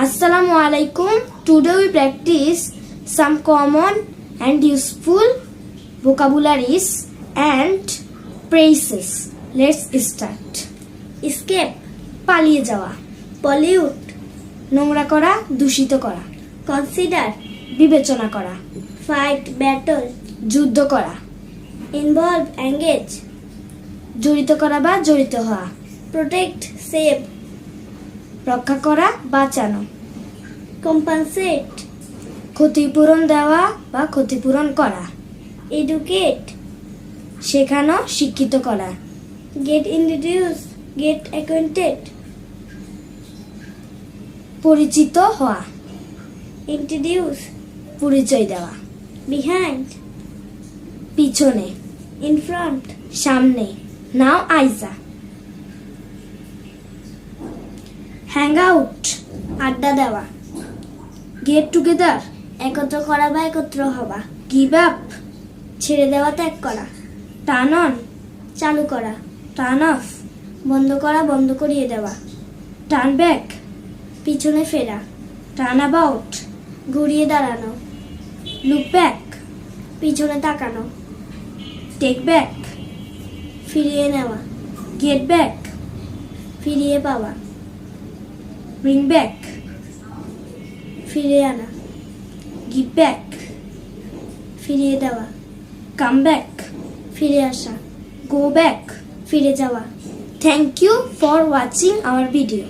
Assalamu alaikum. Today we practice some common and useful vocabularies and phrases. Let's start. Escape পালিয়ে যাওয়া, pollute নোংরা করা, দূষিত করা, consider বিবেচনা করা, fight battle যুদ্ধ করা, involve engage জড়িত করা বা জড়িত হওয়া, protect save রক্ষা করা, বাঁচানো, compensate ক্ষতিপূরণ দেওয়া বা ক্ষতিপূরণ করা, educate শেখানো, শিক্ষিত করা, get introduced get acquainted পরিচিত হওয়া, introduce পরিচয় দেওয়া, behind পিছনে, in front সামনে। Now Aiza. Hang out আড্ডা দেওয়া, get together একত্র করা বা একত্র হওয়া, give up ছেড়ে দেওয়া, ত্যাগ করা, turn on চালু করা, turn off বন্ধ করা, বন্ধ করিয়ে দেওয়া, turn back পিছনে ফেরা, turn about ঘুরিয়ে দাঁড়ানো, look back পিছনে তাকানো, take back ফিরিয়ে নেওয়া, get back ফিরিয়ে পাওয়া, bring back ফিরিয়ে আনা, give back ফিরিয়ে দেওয়া, come back ফিরে আসা, go back ফিরে যাওয়া। Thank you for watching our video.